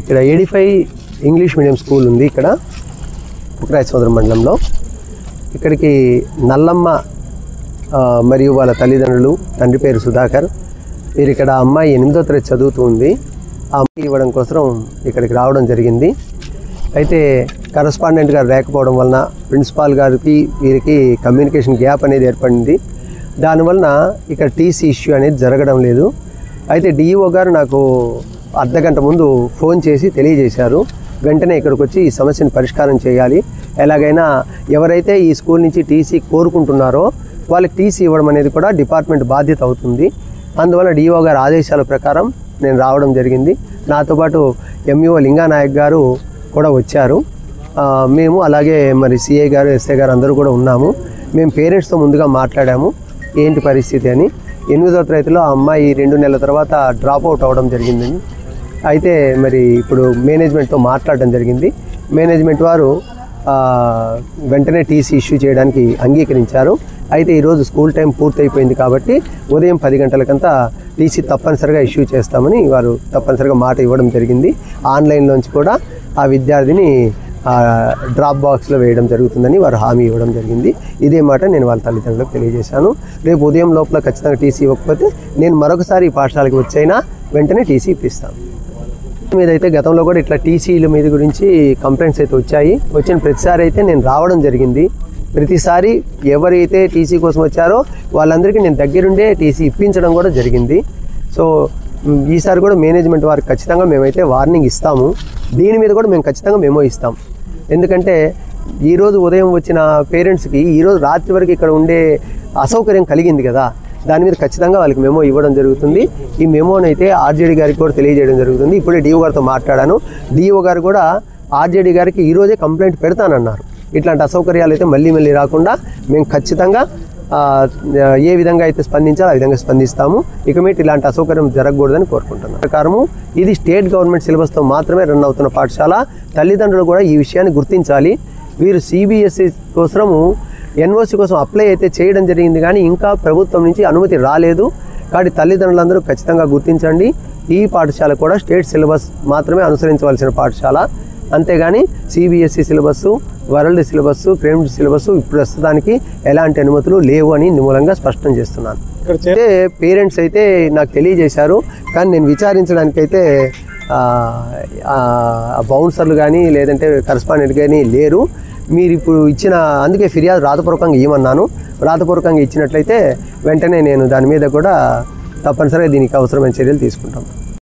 ఇక్కడ 85 English medium school ఉంది ఇక్కడ పుక్కరాయ సోదరం మండలంలో. ఇక్కడికి నల్లమ్మ మరియు వాళ్ళ తల్లిదండ్రులు, తండ్రి పేరు సుధాకర్, వీరు ఇక్కడ అమ్మాయి 8వ తరగతి చదువుతూ ఉంది. ఆ అమ్మాయి ఇవ్వడం కోసం ఇక్కడికి రావడం జరిగింది. అయితే కరస్పాండెంట్ గారు లేకపోవడం వలన ప్రిన్సిపాల్ గారికి వీరికి కమ్యూనికేషన్ గ్యాప్ అనేది ఏర్పడింది. దానివలన ఇక్కడ టీసీ ఇష్యూ అనేది జరగడం లేదు. అయితే డిఈఓ గారు నాకు అర్ధగంట ముందు ఫోన్ చేసి తెలియజేశారు, వెంటనే ఇక్కడికి వచ్చి ఈ సమస్యను పరిష్కారం చేయాలి, ఎలాగైనా ఎవరైతే ఈ స్కూల్ నుంచి టీసీ కోరుకుంటున్నారో వాళ్ళకి టీసీ ఇవ్వడం అనేది కూడా డిపార్ట్మెంట్ బాధ్యత అవుతుంది. అందువల్ల డిఓ గారి ఆదేశాల ప్రకారం నేను రావడం జరిగింది. నాతో పాటు ఎంఈఓ లింగానాయక్ గారు కూడా వచ్చారు. మేము అలాగే మరి సిఐ గారు, ఎస్ఐ గారు అందరూ కూడా ఉన్నాము. మేము పేరెంట్స్తో ముందుగా మాట్లాడాము ఏంటి పరిస్థితి అని. 8వ తరగతిలో ఆ అమ్మాయి 2 నెలల తర్వాత డ్రాప్ అవుట్ అవ్వడం జరిగింది. అయితే మరి ఇప్పుడు మేనేజ్మెంట్తో మాట్లాడడం జరిగింది. మేనేజ్మెంట్ వారు వెంటనే టీసీ ఇష్యూ చేయడానికి అంగీకరించారు. అయితే ఈరోజు స్కూల్ టైం పూర్తయిపోయింది కాబట్టి ఉదయం 10 గంటలకంతా టీసీ తప్పనిసరిగా ఇష్యూ చేస్తామని వారు తప్పనిసరిగా మాట ఇవ్వడం జరిగింది. ఆన్లైన్లోంచి కూడా ఆ విద్యార్థిని డ్రాప్ బాక్స్లో వేయడం జరుగుతుందని వారు హామీ ఇవ్వడం జరిగింది. ఇదే మాట నేను వాళ్ళ తల్లిదండ్రులకు తెలియజేశాను. రేపు ఉదయం లోపల ఖచ్చితంగా టీసీ ఇవ్వకపోతే నేను మరొకసారి ఈ పాఠశాలకు వచ్చైనా వెంటనే టీసీ ఇప్పిస్తాను. మీదైతే గతంలో కూడా ఇట్లా టీసీల మీద గురించి కంప్లైంట్స్ అయితే వచ్చాయి. వచ్చిన ప్రతిసారి అయితే నేను రావడం జరిగింది. ప్రతిసారి ఎవరైతే టీసీ కోసం వచ్చారో వాళ్ళందరికీ నేను దగ్గరుండే టీసీ ఇప్పించడం కూడా జరిగింది. సో ఈసారి కూడా మేనేజ్మెంట్ వారికి ఖచ్చితంగా మేమైతే వార్నింగ్ ఇస్తాము. దీని మీద కూడా మేము ఖచ్చితంగా మెమో ఇస్తాం. ఎందుకంటే ఈరోజు ఉదయం వచ్చిన పేరెంట్స్కి ఈరోజు రాత్రి వరకు ఇక్కడ ఉండే అసౌకర్యం కలిగింది కదా, దాని మీద ఖచ్చితంగా వాళ్ళకి మెమో ఇవ్వడం జరుగుతుంది. ఈ మెమోనైతే ఆర్జేడీ గారికి కూడా తెలియజేయడం జరుగుతుంది. ఇప్పుడే డిఓ గారితో మాట్లాడాను. డిఓ గారు కూడా ఆర్జేడీ గారికి ఈరోజే కంప్లైంట్ పెడతానన్నారు. ఇట్లాంటి అసౌకర్యాలు అయితే మళ్ళీ రాకుండా మేము ఖచ్చితంగా ఏ విధంగా అయితే స్పందించాలో ఆ విధంగా స్పందిస్తాము. ఇక మీద ఇలాంటి అసౌకర్యం జరగకూడదని కోరుకుంటున్నాను. ప్రకారము ఇది స్టేట్ గవర్నమెంట్ సిలబస్తో మాత్రమే రన్ అవుతున్న పాఠశాల. తల్లిదండ్రులు కూడా ఈ విషయాన్ని గుర్తించాలి. వీరు సిబిఎస్ఈ కోసము ఎన్ఓసి కోసం అప్లై అయితే చేయడం జరిగింది, కానీ ఇంకా ప్రభుత్వం నుంచి అనుమతి రాలేదు. కాబట్టి తల్లిదండ్రులందరూ ఖచ్చితంగా గుర్తించండి. ఈ పాఠశాల కూడా స్టేట్ సిలబస్ మాత్రమే అనుసరించవలసిన పాఠశాల. అంతేగాని CBSE syllabus, world syllabus, credit syllabus ఇప్పుడు ప్రస్తుతానికి ఎలాంటి అనుమతులు లేవు అని మూలంగా స్పష్టం చేస్తున్నాను. అయితే పేరెంట్స్ అయితే నాకు తెలియజేశారు, కానీ నేను విచారించడానికైతే బౌన్సర్లు కానీ లేదంటే కరస్పాండెంట్ కానీ లేరు. మీరు ఇప్పుడు ఇచ్చిన అందుకే ఫిర్యాదు రాతపూర్వకంగా ఇవ్వమన్నాను. రాతపూర్వకంగా ఇచ్చినట్లయితే వెంటనే నేను దాని మీద కూడా తప్పనిసరిగా దీనికి అవసరమైన చర్యలు తీసుకుంటాం.